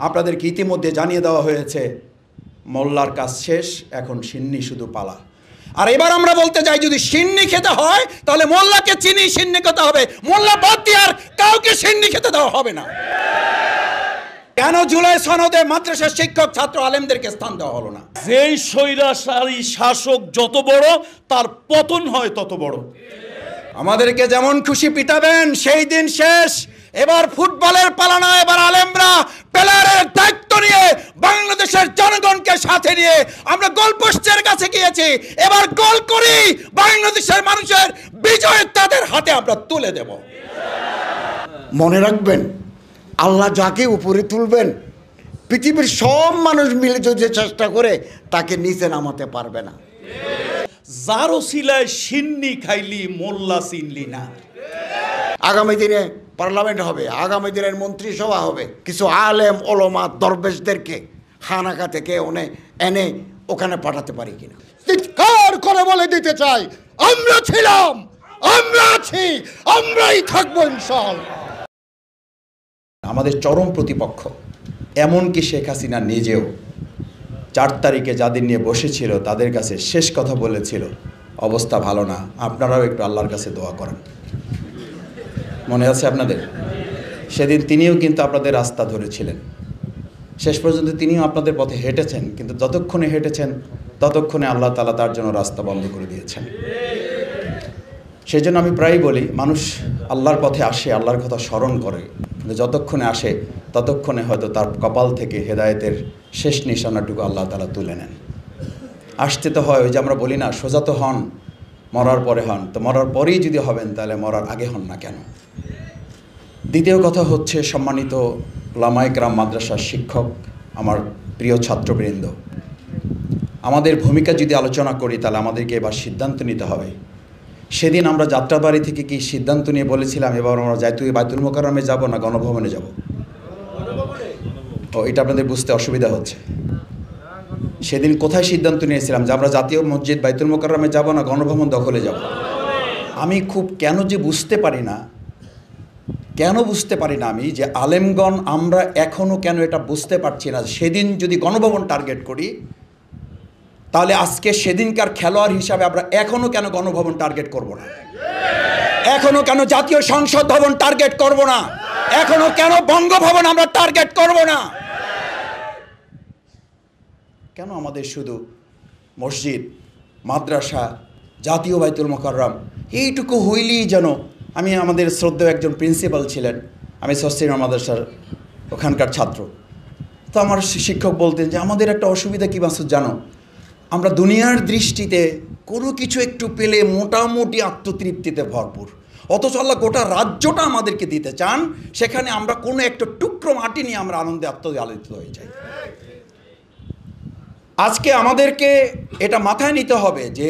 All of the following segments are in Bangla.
আপনাদেরকে ইতিমধ্যে জানিয়ে দেওয়া হয়েছে মোল্লার কাজ শেষ, এখন সিন্নি শুধু পালা। আর এবার আমরা বলতে চাই, যদি সিন্নি খেতে হয় তাহলে মোল্লাকে চিনি সিন্নি খেতে হবে, মোল্লা বাদ দিয়ে আর কাউকে সিন্নি খেতে দেওয়া হবে না। কেন জুলাই সনদে মাদ্রাসার শিক্ষক ছাত্র আলেমদেরকে স্থান দেওয়া হলো না? যেই স্বৈরাচারী শাসক যত বড়, তার পতন হয় তত বড়। আমাদেরকে যেমন খুশি পিটাবেন, সেই দিন শেষ। এবার ফুটবলের পালা না, এবার আলেমরা প্লেয়ারের দায়িত্ব নিয়ে বাংলাদেশের জনগণকে সাথে নিয়ে আমরা গোলপোস্টের কাছে গিয়েছি। এবার গোল করি, বাংলাদেশের মানুষের বিজয় তাদের হাতে আমরা তুলে দেব। মনে রাখবেন, আল্লাহ যাকে উপরে তুলবেন, পৃথিবীর সব মানুষ মিলে যদি চেষ্টা করে তাকে নিচে নামাতে পারবে না। যার ওসিলায় সিন্নি খাইলি মোল্লা চিনলি না। আগামী দিনে পার্লামেন্ট হবে, আগামী দিনের মন্ত্রিসভা হবে, কিছু আলেম ওলামা দরবেশদেরকে হানাকা থেকে এনে ওখানে পাঠাতে পারি কিনা চিৎকার করে বলে দিতে চাই, আমরা ছিলাম, আমরা আছি, আমরাই থাকবো ইনশাআল্লাহ। আমাদের চরম প্রতিপক্ষ, এমনকি শেখ হাসিনা নিজেও 4 তারিখে যাদের নিয়ে বসেছিল তাদের কাছে শেষ কথা বলেছিল, অবস্থা ভালো না, আপনারাও একটু আল্লাহর কাছে দোয়া করেন। মনে আছে আপনাদের? সেদিন তিনিও কিন্তু আপনাদের রাস্তা ধরেছিলেন, শেষ পর্যন্ত তিনিও আপনাদের পথে হেঁটেছেন, কিন্তু যতক্ষণে হেঁটেছেন ততক্ষণে আল্লাহ তাআলা তার জন্য রাস্তা বন্ধ করে দিয়েছেন। সেই জন্য আমি প্রায়ই বলি, মানুষ আল্লাহর পথে আসে, আল্লাহর কথা স্মরণ করে, কিন্তু যতক্ষণে আসে ততক্ষণে হয়তো তার কপাল থেকে হেদায়েতের শেষ নিশানাটুকু আল্লাহ তাআলা তুলে নেন। আসতে তো হয়, ওই যে আমরা বলি না, সোজা তো হন, মরার পরে হন। তো মরার পরেই যদি হবেন তাহলে মরার আগে হন না কেন? দ্বিতীয় কথা হচ্ছে, সম্মানিত উলামায়ে কেরাম, মাদ্রাসার শিক্ষক, আমার প্রিয় ছাত্রবৃন্দ, আমাদের ভূমিকা যদি আলোচনা করি তাহলে আমাদেরকে এবার সিদ্ধান্ত নিতে হবে। সেদিন আমরা যাত্রাবাড়ি থেকে কি সিদ্ধান্ত নিয়ে বলেছিলাম এবার আমরা বাইতুল মোকাররমে যাব না গণভবনে যাব? ও, এটা আপনাদের বুঝতে অসুবিধা হচ্ছে। সেদিন কোথায় সিদ্ধান্ত নিয়েছিলাম যে আমরা জাতীয় মসজিদ বাইতুল মোকাররমে যাব না গণভবন দখলে যাব? আমি খুব কেন বুঝতে পারি না আমি যে আলেমগণ আমরা এখনও কেন এটা বুঝতে পারছি না, সেদিন যদি গণভবন টার্গেট করি তাহলে আজকে সেদিনকার খেলোয়াড় হিসাবে আমরা এখনও কেন গণভবন টার্গেট করব না? এখনও কেন জাতীয় সংসদ ভবন টার্গেট করব না? এখনও কেন বঙ্গভবন আমরা টার্গেট করব না? কেন আমাদের শুধু মসজিদ, মাদ্রাসা, জাতীয় বাইতুল মোকাররম এইটুকু হইলেই যেন, আমি আমাদের শ্রদ্ধেয় একজন প্রিন্সিপাল ছিলেন, আমি সস্তিনা মাদ্রাসার ওখানকার ছাত্র, তো আমার শিক্ষক বলতেন যে আমাদের একটা অসুবিধা কী মাসুদ জানো, আমরা দুনিয়ার দৃষ্টিতে কোনো কিছু একটু পেলে মোটামুটি আত্মতৃপ্তিতে ভরপুর, অথচ আল্লাহ গোটা রাজ্যটা আমাদেরকে দিতে চান, সেখানে আমরা কোনো একটা টুকরো মাটি নিয়ে আমরা আনন্দে আত্মআলোচিত হয়ে যাই। আজকে আমাদেরকে এটা মাথায় নিতে হবে যে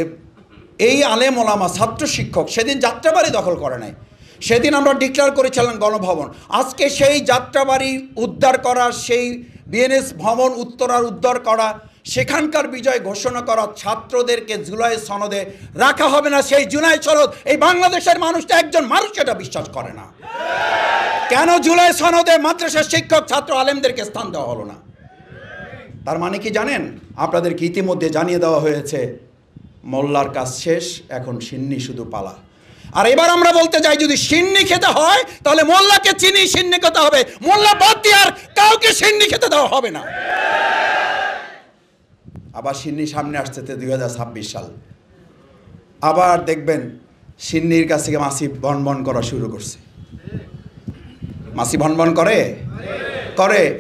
এই আলেম ওলামা ছাত্র শিক্ষক সেদিন যাত্রাবাড়ি দখল করে নাই, সেদিন আমরা ডিক্লেয়ার করেছিলাম গণভবন। আজকে সেই যাত্রাবাড়ি উদ্ধার করা, সেই বিএনএস ভবন উত্তরার উদ্ধার করা, সেখানকার বিজয় ঘোষণা করা, ছাত্রদেরকে জুলাই সনদে রাখা হবে না, সেই জুলাই সনদ এই বাংলাদেশের মানুষটা একজন মানুষ এটা বিশ্বাস করে না। কেন জুলাই সনদে মাদ্রাসার শিক্ষক ছাত্র আলেমদেরকে স্থান দেওয়া হলো না? তার মানে কি জানেন? আপনাদেরকে ইতিমধ্যে জানিয়ে দেওয়া হয়েছে মোল্লার কাজ শেষ, এখন সিন্নি শুধু পালা। আর এবার আমরা বলতে চাই, যদি সিন্নি খেতে হয় তাহলে মোল্লাকে চিনি সিন্নি খেতে হবে, মোল্লা বাদ দিয়ে আর কাউকে সিন্নি খেতে দেওয়া হবে না। আবার সিন্নি সামনে আসছে 2026 সাল, আবার দেখবেন সিন্নির কাছ থেকে মাসি ভনভন করা শুরু করছে। মাসি ভনভন করে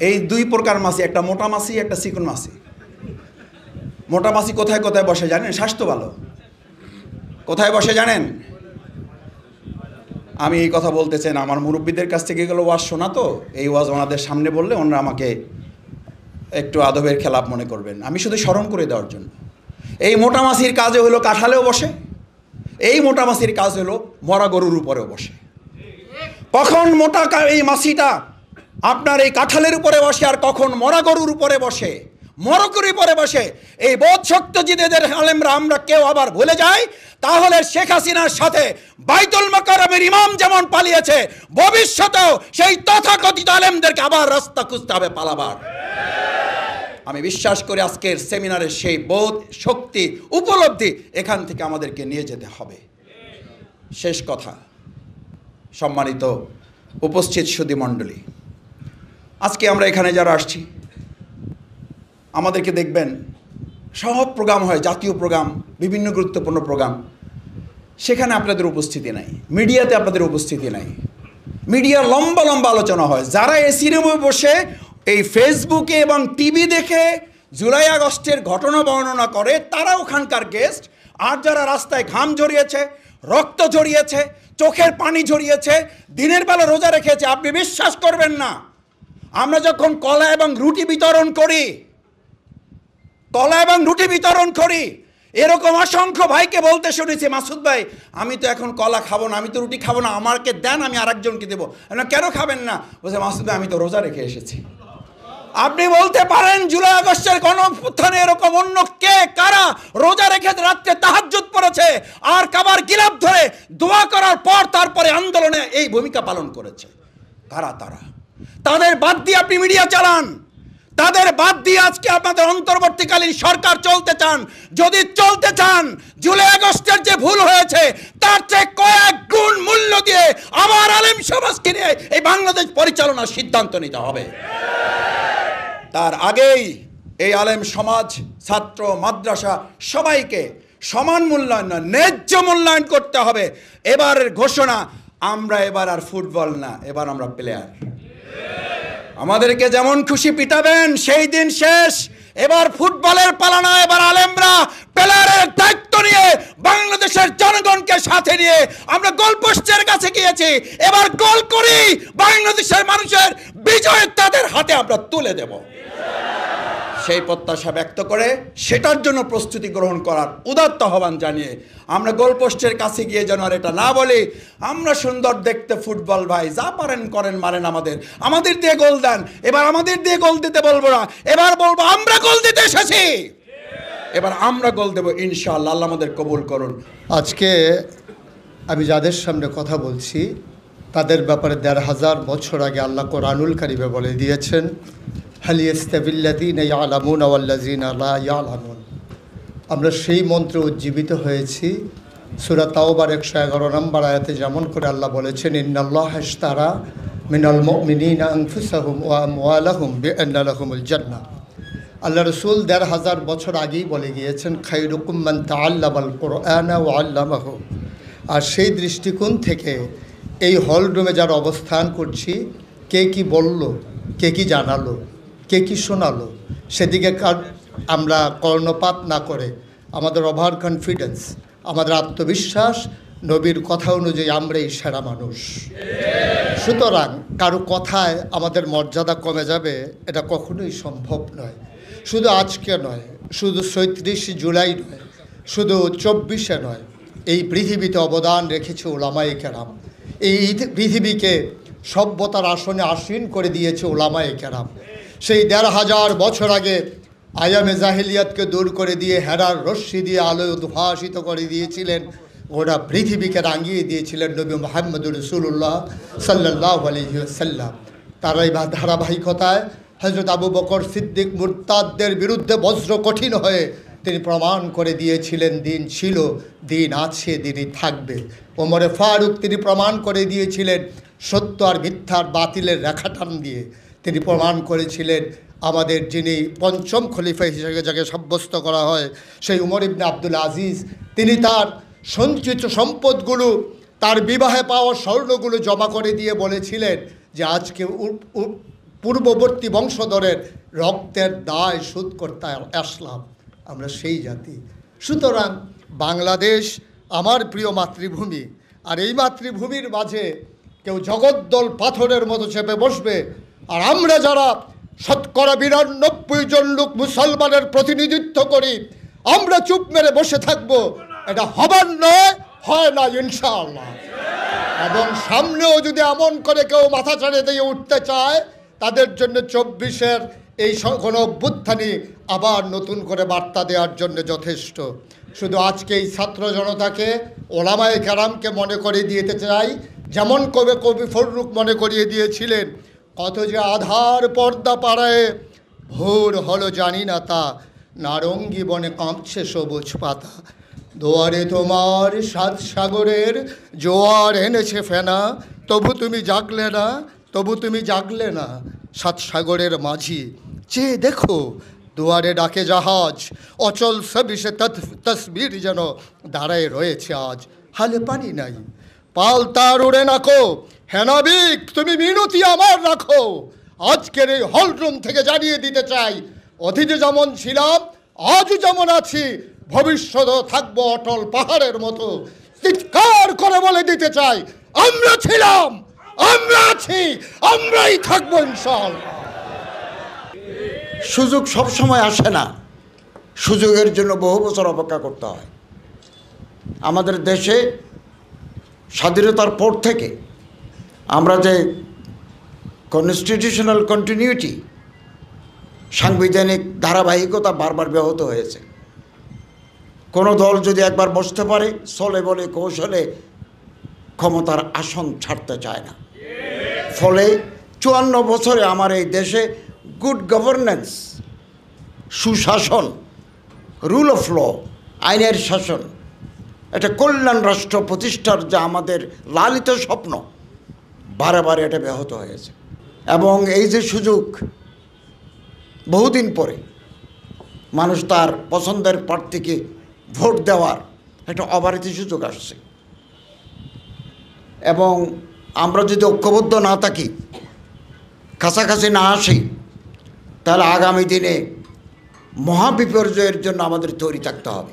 এই 2 প্রকার মাসি, একটা মোটা মাসি, একটা চিকন মাসি। মোটা মাসি কোথায় কোথায় বসে জানেন? স্বাস্থ্য ভালো কোথায় বসে জানেন? আমি এই কথা বলতে চাই না, আমার মুরব্বীদের কাছ থেকে এগুলো ওয়াজ শোনা, তো এই ওয়াজ ওনাদের সামনে বললে ওনারা আমাকে একটু আদবের খেলাপ মনে করবেন, আমি শুধু স্মরণ করে দেওয়ার জন্য। এই মোটা মাছির কাজে হলো কাঁঠালেও বসে, এই মোটা মাছির কাজ হলো মরা গরুর উপরেও বসে। কখন এই মাছিটা আপনার এই কাঁঠালের উপরে বসে আর কখন মরা গরুর উপরে বসে, মরকুরি পরে বসে এই বোধ শক্তিজীবীদের আলেমরা আমরা কেউ আবার ভুলে যাই, তাহলে শেখ হাসিনার সাথে বাইতুল মোকাররমের ইমাম যেমন পালিয়েছে, ভবিষ্যতেও সেই তথাকথিত আলেমদেরকে আবার রাস্তা খুঁজতে হবে পালাবার। আমি বিশ্বাস করি আজকের সেমিনারের সেই বোধ শক্তি উপলব্ধি এখান থেকে আমাদেরকে নিয়ে যেতে হবে। শেষ কথা, সম্মানিত উপস্থিত সুধী মণ্ডলী, আজকে আমরা এখানে যারা আসছি আমাদেরকে দেখবেন সব প্রোগ্রাম হয়, জাতীয় প্রোগ্রাম, বিভিন্ন গুরুত্বপূর্ণ প্রোগ্রাম, সেখানে আপনাদের উপস্থিতি নাই, মিডিয়াতে আপনাদের উপস্থিতি নাই। মিডিয়ার লম্বা লম্বা আলোচনা হয়, যারা এসি রুমে বসে এই ফেসবুকে এবং টিভি দেখে জুলাই আগস্টের ঘটনা বর্ণনা করে তারা ওখানকার গেস্ট, আর যারা রাস্তায় ঘাম ঝরিয়েছে, রক্ত ঝরিয়েছে, চোখের পানি ঝরিয়েছে, দিনের বেলা রোজা রেখেছে, আপনি বিশ্বাস করবেন না, আমরা যখন কলা এবং রুটি বিতরণ করি এরকম অসংখ্য ভাইকে বলতে শুনেছি, মাসুদ ভাই আমি তো এখন কলা খাবো না, আমি তো রুটি খাবো না, আমাকে দেন, আমি আরেকজনকে দেবো। কেন খাবেন না? বলছে মাসুদ ভাই আমি তো রোজা রেখে এসেছি। আপনি বলতে পারেন জুলাই আগস্টের গণঅভ্যুত্থানে এরকম অন্য কে কারা রোজা রেখে রাত্রে তাহাজ্জুদ পড়েছে আর কাবার গিলাফ ধরে দোয়া করার পর তারপরে আন্দোলনে এই ভূমিকা পালন করেছে? কারা তারা? তাদের বাদ দিয়ে আপনি মিডিয়া চালান, তাদের বাদ দিয়ে আজকে আপনাদের অন্তর্বর্তীকালীন সরকার চলতে চান। যদি চলতে চান, জুলাই আগস্টের যে ভুল হয়েছে তার চেয়ে কয়েক গুণ মূল্য দিয়ে আবার আলেম সমাজকে নিয়ে এই বাংলাদেশ পরিচালনার সিদ্ধান্ত নিতে হবে। তার আগেই এই আলেম সমাজ, ছাত্র, মাদ্রাসা সবাইকে সমান মূল্যায়ন, ন্যায্য মূল্যায়ন করতে হবে। এবারের ঘোষণা, আমরা এবার আর ফুটবল না, এবার আমরা প্লেয়ার। আমাদেরকে যেমন খুশি পিটাবেন সেই দিন শেষ। এবার ফুটবলের পালা না, এবার আলেমরা প্লেয়ারের দায়িত্ব নিয়ে বাংলাদেশের জনগণকে সাথে নিয়ে আমরা গোলপোস্টের কাছে গিয়েছি, এবার গোল করি বাংলাদেশের মানুষের বিজয় তাদের হাতে আমরা তুলে দেব। সেই প্রত্যাশা ব্যক্ত করে সেটার জন্য প্রস্তুতি গ্রহণ করার উদাত্ত আহ্বান জানিয়ে আমরা গোলপোস্টের কাছে গিয়ে যেন আর এটা না বলি আমরা সুন্দর দেখতে ফুটবল ভাই, যা পারেন করেন, মারেন আমাদের দিয়ে গোল দেন। এবার আমাদের দিয়ে গোল দিতে বলবো না, এবার বলবো আমরা গোল দিতে এসেছি, এবার আমরা গোল দেবো ইনশাআল্লাহ। আল্লাহ আমাদের কবুল করুন। আজকে আমি যাদের সামনে কথা বলছি তাদের ব্যাপারে ১,৫০০ বছর আগে আল্লাহ কোরআনুল কারিমে বলে দিয়েছেন, হাল ইয়াস্তাবিল্লাযীনা ইয়ালামুনা ওয়াল্লাযীনা লা ইয়ালামুন। আমরা সেই মন্ত্রে উজ্জীবিত হয়েছি। সূরা তাওবার ১১১ নম্বর আয়াতে যেমন করে আল্লাহ বলেছেন, ইন্নাল্লাহা ইশতারা মিনাল মুমিনিনা আনফুসাহুম ওয়া আমওয়ালাহুম বিআন্না লাহুমুল জান্নাহ। আল্লাহ রসুল ১,৫০০ বছর আগেই বলে গিয়েছেন, খায়রুকুম মান তাআল্লামাল কুরআনা ওয়া আল্লামাহু। আর সেই দৃষ্টিকোণ থেকে এই হল রুমে যারা অবস্থান করছি, কে কি বলল, কে কি জানালো, কে কি শোনালো, সেদিকে আমরা কর্ণপাত না করে আমাদের ওভার কনফিডেন্স, আমাদের আত্মবিশ্বাস, নবীর কথা অনুযায়ী আমরাই সেরা মানুষ। সুতরাং কারো কথায় আমাদের মর্যাদা কমে যাবে এটা কখনোই সম্ভব নয়। শুধু আজকে নয়, শুধু ৩৭ জুলাই নয়, শুধু ২৪-এ নয়, এই পৃথিবীতে অবদান রেখেছে উলামায়ে কেরাম। এই পৃথিবীকে সভ্যতার আসনে আসীন করে দিয়েছে উলামায়ে কেরাম। সেই ১,৫০০ বছর আগে আয়ামে জাহিলিয়াতকে দূর করে দিয়ে হেরার রশ্মি দিয়ে আলোয় উদ্ভাসিত করে দিয়েছিলেন, ওরা পৃথিবীকে রাঙিয়ে দিয়েছিলেন নবী মুহাম্মদুর রাসূলুল্লাহ সাল্লাল্লাহু আলাইহি ওয়াসাল্লাম। তারাই ধারাবাহিকতায় হযরত আবু বকর সিদ্দিক মুরতাদদের বিরুদ্ধে বজ্র কঠিন হয়ে তিনি প্রমাণ করে দিয়েছিলেন দিন ছিল, দিন আছে, দিনই থাকবে। ওমরে ফারুক তিনি প্রমাণ করে দিয়েছিলেন সত্য আর মিথ্যার বাতিলের রেখা টান দিয়ে। তিনি প্রমাণ করেছিলেন আমাদের যিনি পঞ্চম খলিফা হিসেবে যাকে সাব্যস্ত করা হয় সেই উমর ইবনে আব্দুল আজিজ, তিনি তার সঞ্চিত সম্পদগুলো, তার বিবাহে পাওয়া স্বর্ণগুলো জমা করে দিয়ে বলেছিলেন যে আজকে পূর্ববর্তী বংশধরের রক্তের দায় শোধ করতে আসলাম। আমরা সেই জাতি। সুতরাং বাংলাদেশ আমার প্রিয় মাতৃভূমি, আর এই মাতৃভূমির মাঝে কেউ জগদ্দল পাথরের মতো চেপে বসবে, আর আমরা যারা ৯২% লোক মুসলমানের প্রতিনিধিত্ব করি, আমরা চুপ মেরে বসে থাকব, এটা হবার নয়, হয় না ইনশাআল্লাহ। এবং সামনেও যদি এমন করে কেউ মাথা ছাড়ে দিয়ে উঠতে চায়, তাদের জন্য 24-এর এই গণ অভ্যুত্থানই আবার নতুন করে বার্তা দেওয়ার জন্য যথেষ্ট। শুধু আজকে এই ছাত্র জনতাকে, ওলামায়ে কেরামকে মনে করিয়ে দিতে চাই, যেমন কবি ফররুখ মনে করিয়ে দিয়েছিলেন, কত যে আধার পর্দা পাড়ায় ভোর হলো জানি না তা, নারঙ্গী বনে কাঁপছে সবুজ পাতা। দুয়ারে তোমার 7 সাগরের জোয়ার এনেছে ফেনা, তবু তুমি জাগলে না, তবু তুমি জাগলে না। 7 সাগরের মাঝি চেয়ে দেখো, দুয়ারে ডাকে জাহাজ, অচল সবিষে তসবির যেন দাঁড়ায় রয়েছে আজ। হালে পানি নাই, পাল তার উড়ে নাকো, হেনাবিক তুমি মিনতি আমার রাখো। আজকের এই হলরুম থেকে জানিয়ে দিতে চাই, অতীতে যেমন ছিলাম আজও যেমন আছি, ভবিষ্যতেও থাকবো অটল পাহাড়ের মতো। চিৎকার করে বলে দিতে চাই, আমরা ছিলাম, আমরা আছি, আমরাই থাকবো ইনশাআল্লাহ। সুযোগ সবসময় আসে না, সুযোগের জন্য বহু বছর অপেক্ষা করতে হয়। আমাদের দেশে স্বাধীনতার পর থেকে আমরা যে কনস্টিটিউশনাল কন্টিনিউটি, সাংবিধানিক ধারাবাহিকতা বারবার ব্যাহত হয়েছে। কোনো দল যদি একবার বসতে পারে, চলে বলে কৌশলে ক্ষমতার আসন ছাড়তে চায় না। ফলে 54 বছরে আমার এই দেশে গুড গভর্নেন্স, সুশাসন, রুল অফ ল, আইনের শাসন, একটা কল্যাণ রাষ্ট্র প্রতিষ্ঠার যা আমাদের লালিত স্বপ্ন, বারে বারে এটা ব্যাহত হয়েছে। এবং এই যে সুযোগ, বহুদিন পরে মানুষ তার পছন্দের প্রার্থীকে ভোট দেওয়ার একটা অবারিত সুযোগ আসছে। এবং আমরা যদি ঐক্যবদ্ধ না থাকি, কাছাকাছি না আসি, তাহলে আগামী দিনে মহাবিপর্যয়ের জন্য আমাদের তৈরি থাকতে হবে।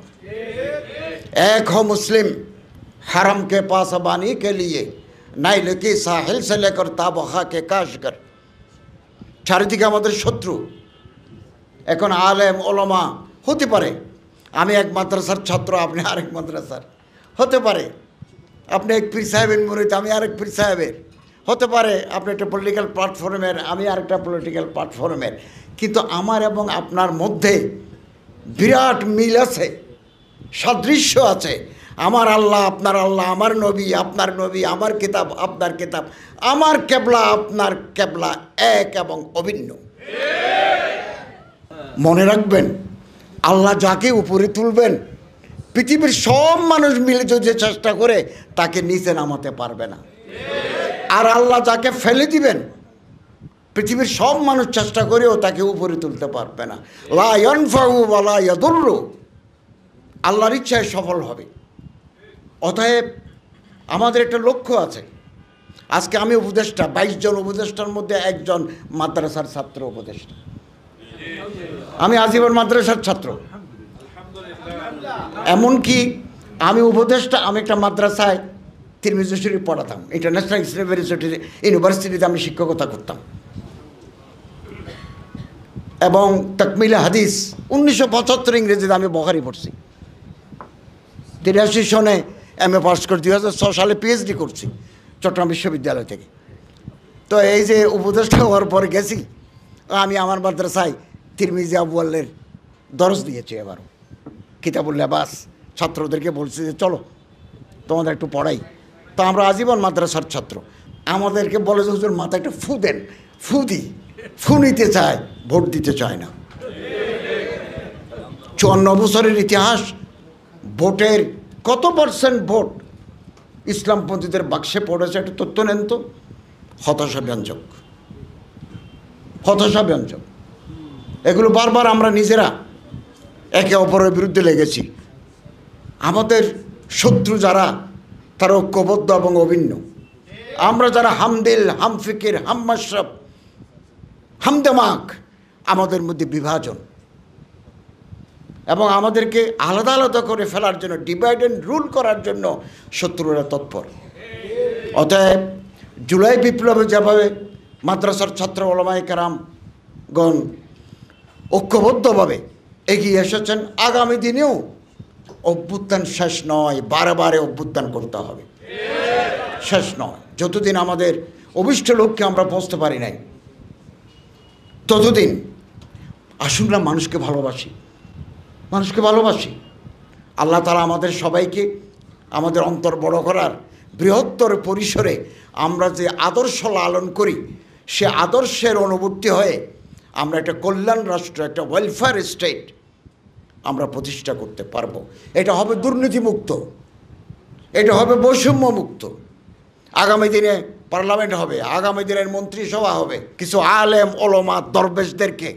এক হো মুসলিম हरम के पासबानी के लिए नाइल की साहिल से लेकर ताबखा के काशगर। চারিদিকে আমাদের শত্রু। এখন আলেম ওলামা হতে পারে, আমি এক মাদ্রাসার ছাত্র, আপনি আরেক মাদ্রাসার হতে পারে, আপনি এক পীর সাহেবের মুরিদ, আমি আরেক পীর সাহেবের হতে পারে, আপনি একটা পলিটিক্যাল প্ল্যাটফর্মের, আমি আরেকটা পলিটিক্যাল প্ল্যাটফর্মের, কিন্তু আমার এবং আপনার মধ্যে বিরাট মিল আছে, সাদৃশ্য আছে। আমার আল্লাহ আপনার আল্লাহ, আমার নবী আপনার নবী, আমার কিতাব আপনার কিতাব, আমার কেবলা আপনার কেবলা এক এবং অভিন্ন। মনে রাখবেন, আল্লাহ যাকে উপরে তুলবেন, পৃথিবীর সব মানুষ মিলে যদি চেষ্টা করে তাকে নিচে নামাতে পারবে না। আর আল্লাহ যাকে ফেলে দিবেন, পৃথিবীর সব মানুষ চেষ্টা করেও তাকে উপরে তুলতে পারবে না। লা ইয়ানফাউ ওয়া লা ইয়াদুররু, আল্লাহর ইচ্ছায় সফল হবে। অতএব আমাদের একটা লক্ষ্য আছে। আজকে আমি উপদেষ্টা, 22 জন উপদেষ্টার মধ্যে একজন মাদ্রাসার ছাত্র উপদেষ্টা। আমি আজীবন মাদ্রাসার ছাত্র। এমনকি আমি উপদেষ্টা, আমি একটা মাদ্রাসায় তিরমিজি শরীফ পড়াতাম, ইন্টারন্যাশনাল ইসলামিক ইউনিভার্সিটিতে আমি শিক্ষকতা করতাম। এবং তাকমিলে হাদিস 1975 ইংরেজিতে আমি বুখারী পড়ছি। 83 সনে MA পাস করে 2006 সালে PhD করছি চট্টগ্রাম বিশ্ববিদ্যালয় থেকে। তো এই যে উপদেষ্টা হওয়ার পরে গেছি, আমি আমার মাদ্রাসায় তিরমিজি আউয়ালের দরস দিয়েছি। এবারও কিতাবুল লেবাস ছাত্রদেরকে বলছি যে চলো তোমাদের একটু পড়াই। তো আমরা আজীবন মাদ্রাসার ছাত্র। আমাদেরকে বলে যে হুজুর মাথায় একটা ফু দেন, ফু দিই, ফু নিতে চায়, ভোট দিতে চায় না। 54 বছরের ইতিহাস, ভোটের কত % ভোট ইসলামপন্থীদের বাক্সে পড়েছে একটা তথ্য নেন তো। হতাশাব্যঞ্জক, হতাশাব্যঞ্জক। এগুলো বারবার আমরা নিজেরা একে অপরের বিরুদ্ধে লেগেছি। আমাদের শত্রু যারা, তারা ঐক্যবদ্ধ এবং অভিন্ন। আমরা যারা হামদিল, হামফিকির, হামমাশরাব, হামদামাক, আমাদের মধ্যে বিভাজন এবং আমাদেরকে আলাদা আলাদা করে ফেলার জন্য, ডিভাইড অ্যান্ড রুল করার জন্য শত্রুরা তৎপর। অতএব জুলাই বিপ্লবে যেভাবে মাদ্রাসার ছাত্র ওলামায়ে কেরামগণ ঐক্যবদ্ধভাবে এগিয়ে এসেছেন, আগামী দিনেও অভ্যুত্থান শেষ নয়, বারে বারে অভ্যুত্থান করতে হবে, শেষ নয়। যতদিন আমাদের অভিষ্ট লক্ষ্যে আমরা পৌঁছতে পারি নাই, ততদিন আসুন না মানুষকে ভালোবাসি, মানুষকে ভালোবাসি। আল্লাহ তাআলা আমাদের সবাইকে আমাদের অন্তর বড় করার বৃহত্তর পরিসরে আমরা যে আদর্শ লালন করি, সে আদর্শের অনুবর্তী হয়ে আমরা একটা কল্যাণ রাষ্ট্র, একটা ওয়েলফেয়ার স্টেট আমরা প্রতিষ্ঠা করতে পারবো। এটা হবে দুর্নীতিমুক্ত, এটা হবে বৈষম্যমুক্ত। আগামী দিনে পার্লামেন্ট হবে, আগামী দিনের মন্ত্রিসভা হবে। কিছু আলেম ওলামা দরবেশদেরকে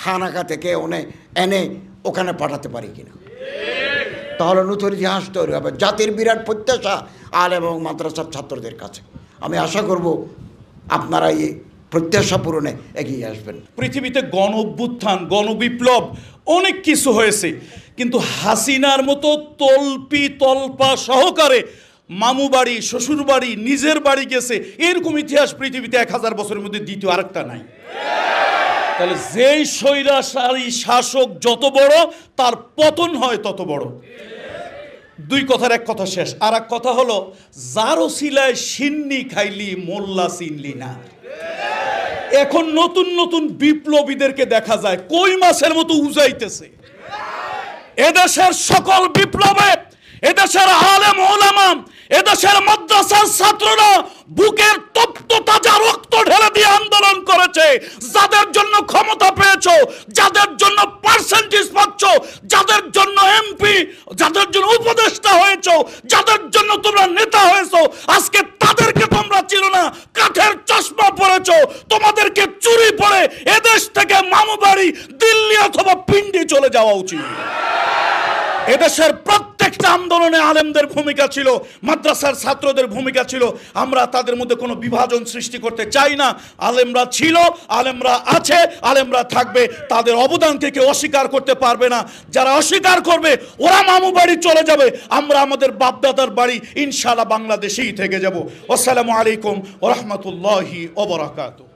খানাকা থেকে এনে ওখানে পাঠাতে পারি কিনা, তাহলে নতুন ইতিহাস তৈরি হবে। জাতির বিরাট প্রত্যাশা আলেম এবং মাদ্রাসার ছাত্রদের কাছে। আমি আশা করব আপনারা এই প্রত্যাশা পূরণে এগিয়ে আসবেন। পৃথিবীতে গণ অভ্যুত্থান, গণবিপ্লব অনেক কিছু হয়েছে, কিন্তু হাসিনার মতো তল্পা সহকারে মামু বাড়ি, শ্বশুর বাড়ি, নিজের বাড়ি গেছে, এরকম ইতিহাস পৃথিবীতে 1000 বছরের মধ্যে দ্বিতীয় আরেকটা নাই। তাহলে যেই স্বৈরাচারী শাসক যত বড়, তার পতন হয় তত বড়। দুই কথার এক কথা শেষ। আর এক কথা হলো, যার ওসিলায় সিন্নি খাইলি মোল্লা চিনলি না। এখন নতুন নতুন বিপ্লবীদেরকে দেখা যায় কই মাছের মতো উজাইতেছে। এদেশের সকল বিপ্লবে এদেশের আলেম ওলামা, এদেশের মাদ্রাসার ছাত্ররা বুকের তপ্ত তাজা রক্ত ঢেলে দিয়ে আন্দোলন করেছে। যাদের জন্য ক্ষমতা পেয়েছো, যাদের জন্য পার্সেন্টেজ পাচ্ছ, যাদের জন্য এমপি, যাদের জন্য উপদেষ্টা হয়েছো, যাদের জন্য তোমরা নেতা হয়েছো, আজকে তাদেরকে তোমরা চিনো না, কাঠের চশমা পরেছো। তোমাদেরকে চুরি পড়ে এদেশ থেকে মামু বাড়ি, দিল্লি অথবা পিন্ডি চলে যাওয়া উচিত। এদেশের প্রত্যেকটা আন্দোলনে আলেমদের ভূমিকা ছিল, মাদ্রাসার ছাত্রদের ভূমিকা ছিল। আমরা তাদের মধ্যে কোনো বিভাজন সৃষ্টি করতে চাই না। আলেমরা ছিল, আলেমরা আছে, আলেমরা থাকবে। তাদের অবদানকে কেউ অস্বীকার করতে পারবে না। যারা অস্বীকার করবে ওরা মামু বাড়ি চলে যাবে, আমরা আমাদের বাপদাদার বাড়ি ইনশাআল্লাহ বাংলাদেশেই থেকে যাব। আসসালামু আলাইকুম ওয়া রাহমাতুল্লাহি ওয়া বারাকাতুহু।